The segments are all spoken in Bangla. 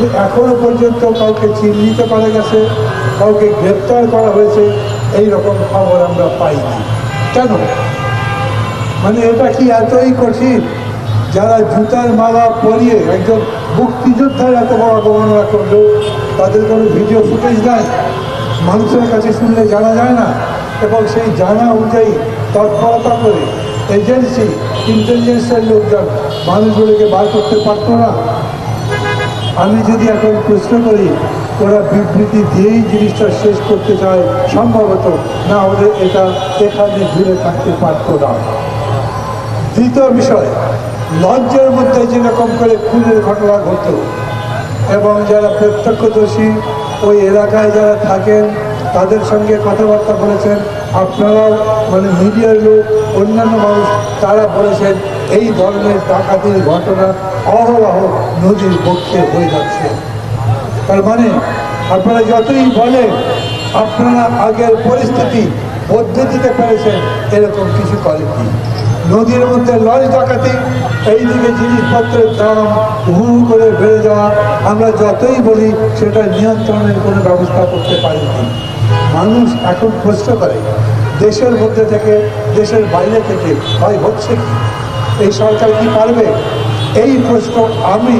কিন্তু এখনো পর্যন্ত কাউকে চিহ্নিত করা গেছে, কাউকে গ্রেপ্তার করা হয়েছে এই রকম খবর আমরা পাইনি। কেন? মানে এটা কি এতই কঠিন? যারা জুতার মালা পরিয়ে একজন মুক্তিযোদ্ধার এত বড় অবমাননা করলো, তাদের কোনো ভিডিও ফুটেজ নাই, মানুষের কাছে শুনলে জানা যায় না, এবং সেই জানা অনুযায়ী তৎপরতা করে এজেন্সি ইন্টেলিজেন্সের লোকজন মানুষগুলোকে বার করতে পারতো না। আমি যদি এখন প্রশ্ন করি, ওরা বিবৃতি দিয়েই জিনিসটা শেষ করতে চায়, সম্ভবত না ওদের এটা এখানে ঘুরে থাকতে পারত না। দ্বিতীয় বিষয়, লঞ্চের মধ্যে যেরকম করে খুনের ঘটনা ঘটত, এবং যারা প্রত্যক্ষদর্শী ওই এলাকায় যারা থাকেন তাদের সঙ্গে কথাবার্তা বলেছেন, আপনারাও মানে মিডিয়ার লোক, অন্যান্য মানুষ তারা বলেছেন এই ধরনের ডাকাতির ঘটনা অহরহ নদীর পক্ষে হয়ে যাচ্ছে। তার মানে আপনারা যতই বলেন আপনারা আগের পরিস্থিতি বদলে দিতে পেরেছেন, এরকম কিছু করেননি। নদীর মধ্যে লঞ্চ ডাকাতি, এইদিকে জিনিসপত্রের দাম হু করে বেড়ে যাওয়া, আমরা যতই বলি সেটা নিয়ন্ত্রণের কোনো ব্যবস্থা করতে পারিনি। মানুষ এখন প্রশ্ন করে দেশের মধ্যে থেকে, দেশের বাইরে থেকে হয় হচ্ছে কি, এই সরকার কি পারবে? এই প্রশ্ন আমি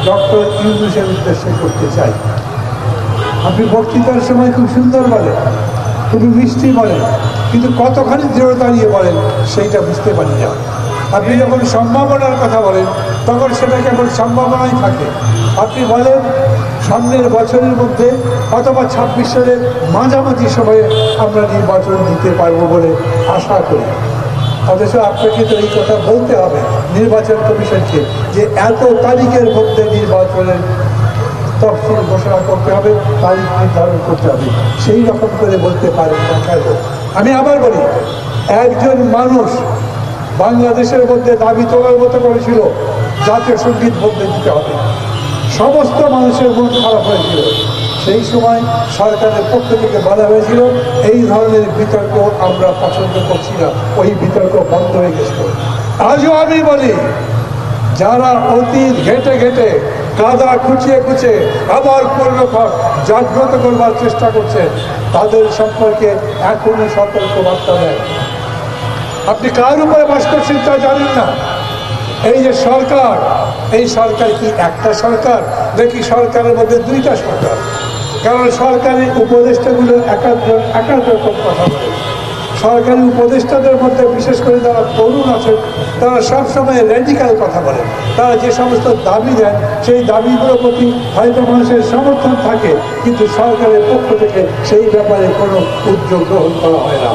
ডক্টর ইউনূসের উদ্দেশ্যে করতে চাই। আপনি বক্তৃতার সময় খুব সুন্দর বলেন, খুবই মিষ্টি বলেন, কিন্তু কতখানি দৃঢ়তা নিয়ে বলেন সেইটা বুঝতে পারি না। আপনি যখন সম্ভাবনার কথা বলেন তখন সেটা কেবল সম্ভাবনাই থাকে। আপনি বলেন সামনের বছরের মধ্যে অথবা 26 সালের মাঝামাঝি সময়ে আমরা নির্বাচন দিতে পারবো বলে আশা করি। অথচ আপনাকে তো এই কথা বলতে হবে নির্বাচন কমিশনকে যে এত তারিখের মধ্যে নির্বাচনের তফসিল ঘোষণা করতে হবে, তারিখ নির্ধারণ করতে হবে। সেই রকম করে বলতে পারেন না কেন? আমি আবার বলি, একজন মানুষ বাংলাদেশের মধ্যে দাবি তোলার মতো করেছিল জাতীয় সঙ্গীত বদলে দিতে হবে, সমস্ত মানুষের মন খারাপ হয়েছিল। সেই সময় সরকারের পক্ষ থেকে বলা হয়েছিল এই ধরনের বিতর্ক আমরা পছন্দ করছি না, ওই বিতর্ক বন্ধ হয়ে গেছিল। আজও আমি বলি, যারা অতীত ঘেটে ঘেটে কাদা খুঁচিয়ে খুঁচিয়ে আবার পুনর্বার জাগ্রত করবার চেষ্টা করছে, তাদের সম্পর্কে এখনো সতর্ক বার্তা দেয়। আপনি কার উপরে বাস করছেন তা জানেন না। এই যে সরকার, এই সরকার কি একটা সরকার নাকি সরকারের মধ্যে দুইটা সরকার? কারণ সরকারি উপদেষ্টাগুলো একাধিক রকম কথা বলে। সরকারি উপদেষ্টাদের মধ্যে বিশেষ করে যারা তরুণ আছেন তারা সবসময় র্যাডিক্যাল কথা বলেন। তারা যে সমস্ত দাবি দেন সেই দাবিগুলোর প্রতি হয়তো মানুষের সমর্থন থাকে, কিন্তু সরকারের পক্ষ থেকে সেই ব্যাপারে কোনো উদ্যোগ গ্রহণ করা হয় না।